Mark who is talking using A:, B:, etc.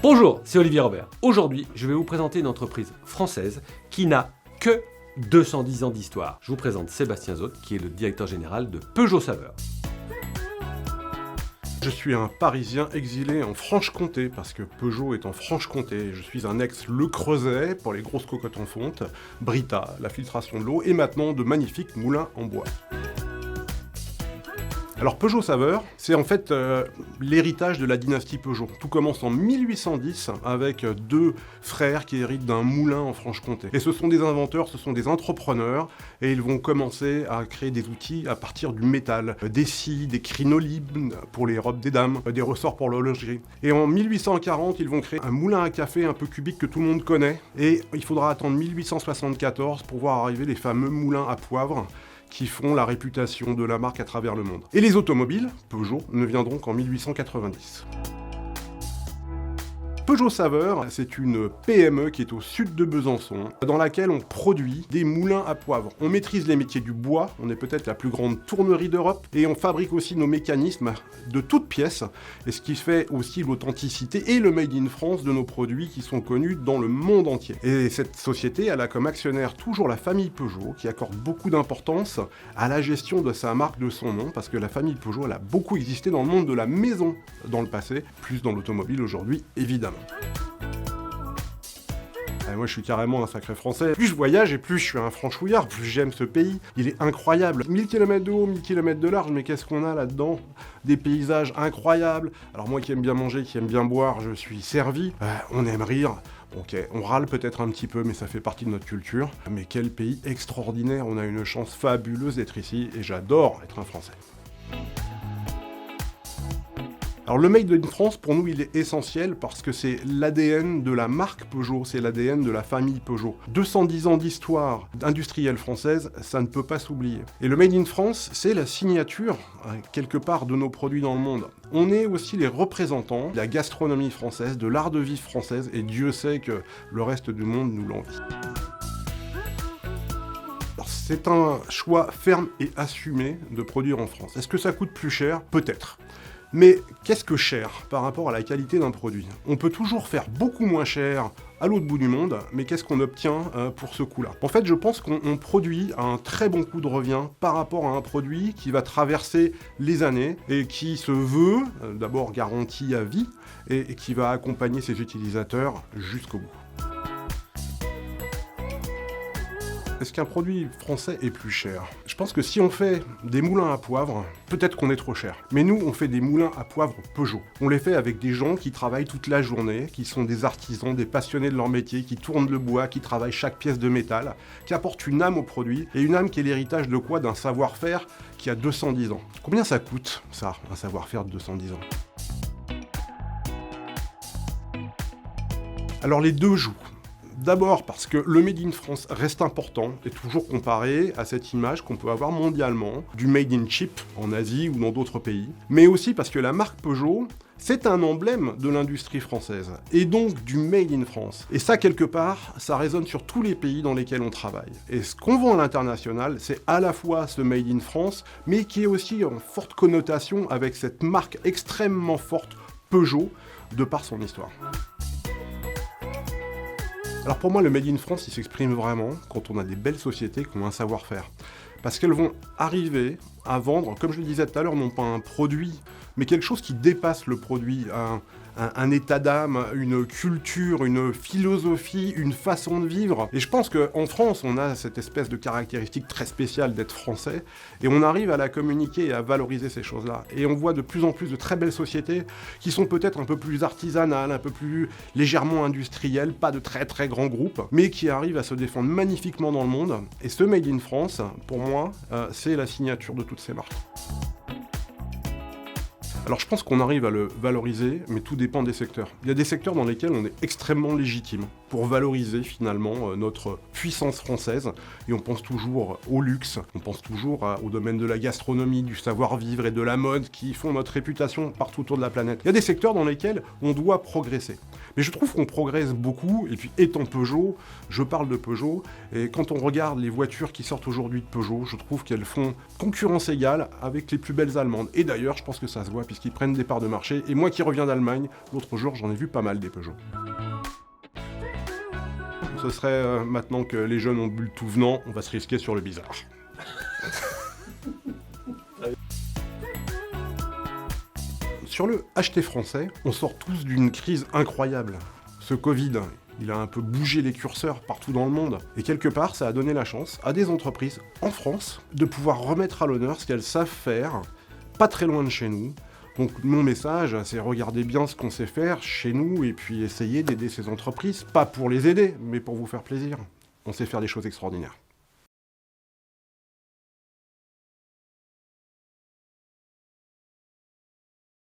A: Bonjour, c'est Olivier Robert. Aujourd'hui, je vais vous présenter une entreprise française qui n'a que 210 ans d'histoire. Je vous présente Sébastien Zotte, qui est le directeur général de Peugeot Saveur.
B: Je suis un Parisien exilé en Franche-Comté, parce que Peugeot est en Franche-Comté. Je suis un ex-Le Creuset pour les grosses cocottes en fonte, Brita, la filtration de l'eau, et maintenant de magnifiques moulins en bois. Alors Peugeot Saveur, c'est en fait l'héritage de la dynastie Peugeot. Tout commence en 1810 avec deux frères qui héritent d'un moulin en Franche-Comté. Et ce sont des inventeurs, ce sont des entrepreneurs, et ils vont commencer à créer des outils à partir du métal. Des scies, des crinolines pour les robes des dames, des ressorts pour l'horlogerie. Et en 1840, ils vont créer un moulin à café un peu cubique que tout le monde connaît. Et il faudra attendre 1874 pour voir arriver les fameux moulins à poivre qui font la réputation de la marque à travers le monde. Et les automobiles, Peugeot, ne viendront qu'en 1890. Peugeot Saveur, c'est une PME qui est au sud de Besançon, dans laquelle on produit des moulins à poivre. On maîtrise les métiers du bois, on est peut-être la plus grande tournerie d'Europe, et on fabrique aussi nos mécanismes de toutes pièces, et ce qui fait aussi l'authenticité et le made in France de nos produits qui sont connus dans le monde entier. Et cette société, elle a comme actionnaire toujours la famille Peugeot, qui accorde beaucoup d'importance à la gestion de sa marque, de son nom, parce que la famille Peugeot, elle a beaucoup existé dans le monde de la maison dans le passé, plus dans l'automobile aujourd'hui, évidemment. Moi je suis carrément un sacré français. Plus je voyage et plus je suis un franchouillard, plus j'aime ce pays. Il est incroyable. 1000 km de haut, 1000 km de large, mais qu'est-ce qu'on a là-dedans? Des paysages incroyables. Alors moi qui aime bien manger, qui aime bien boire, je suis servi. On aime rire. Ok, on râle peut-être un petit peu, mais ça fait partie de notre culture. Mais quel pays extraordinaire. On a une chance fabuleuse d'être ici et j'adore être un Français. Alors le Made in France, pour nous, il est essentiel parce que c'est l'ADN de la marque Peugeot, c'est l'ADN de la famille Peugeot. 210 ans d'histoire industrielle française, ça ne peut pas s'oublier. Et le Made in France, c'est la signature, quelque part, de nos produits dans le monde. On est aussi les représentants de la gastronomie française, de l'art de vivre française, et Dieu sait que le reste du monde nous l'envie. C'est un choix ferme et assumé de produire en France. Est-ce que ça coûte plus cher? Peut-être. Mais qu'est-ce que cher par rapport à la qualité d'un produit? On peut toujours faire beaucoup moins cher à l'autre bout du monde, mais qu'est-ce qu'on obtient pour ce coût-là? En fait, je pense qu'on produit un très bon coût de revient par rapport à un produit qui va traverser les années et qui se veut d'abord garanti à vie et qui va accompagner ses utilisateurs jusqu'au bout. Est-ce qu'un produit français est plus cher? Je pense que si on fait des moulins à poivre, peut-être qu'on est trop cher. Mais nous, on fait des moulins à poivre Peugeot. On les fait avec des gens qui travaillent toute la journée, qui sont des artisans, des passionnés de leur métier, qui tournent le bois, qui travaillent chaque pièce de métal, qui apportent une âme au produit, et une âme qui est l'héritage de quoi? D'un savoir-faire qui a 210 ans. Combien ça coûte, ça, un savoir-faire de 210 ans? Alors les deux jouent. D'abord parce que le Made in France reste important et toujours comparé à cette image qu'on peut avoir mondialement du Made in Chip en Asie ou dans d'autres pays. Mais aussi parce que la marque Peugeot, c'est un emblème de l'industrie française et donc du Made in France. Et ça, quelque part, ça résonne sur tous les pays dans lesquels on travaille. Et ce qu'on vend à l'international, c'est à la fois ce Made in France, mais qui est aussi en forte connotation avec cette marque extrêmement forte Peugeot de par son histoire. Alors pour moi, le Made in France, il s'exprime vraiment quand on a des belles sociétés qui ont un savoir-faire. Parce qu'elles vont arriver à vendre, comme je le disais tout à l'heure, non pas un produit, mais quelque chose qui dépasse le produit, un état d'âme, une culture, une philosophie, une façon de vivre. Et je pense qu'en France, on a cette espèce de caractéristique très spéciale d'être français, et on arrive à la communiquer et à valoriser ces choses-là. Et on voit de plus en plus de très belles sociétés qui sont peut-être un peu plus artisanales, un peu plus légèrement industrielles, pas de très très grands groupes, mais qui arrivent à se défendre magnifiquement dans le monde. Et ce Made in France, pour moi, c'est la signature de toutes ces marques. Alors je pense qu'on arrive à le valoriser, mais tout dépend des secteurs. Il y a des secteurs dans lesquels on est extrêmement légitime. pour valoriser finalement notre puissance française. Et on pense toujours au luxe, on pense toujours au domaine de la gastronomie, du savoir-vivre et de la mode qui font notre réputation partout autour de la planète. Il y a des secteurs dans lesquels on doit progresser. Mais je trouve qu'on progresse beaucoup, et puis étant Peugeot, je parle de Peugeot, et quand on regarde les voitures qui sortent aujourd'hui de Peugeot, je trouve qu'elles font concurrence égale avec les plus belles allemandes. Et d'ailleurs, je pense que ça se voit puisqu'ils prennent des parts de marché. Et moi qui reviens d'Allemagne, l'autre jour, j'en ai vu pas mal des Peugeot. Ce serait maintenant que les jeunes ont bu le tout venant, on va se risquer sur le bizarre. Sur le acheter français, on sort tous d'une crise incroyable. Ce Covid, il a un peu bougé les curseurs partout dans le monde. Et quelque part, ça a donné la chance à des entreprises en France de pouvoir remettre à l'honneur ce qu'elles savent faire, pas très loin de chez nous. Donc mon message, c'est regardez bien ce qu'on sait faire chez nous et puis essayez d'aider ces entreprises, pas pour les aider, mais pour vous faire plaisir. On sait faire des choses extraordinaires.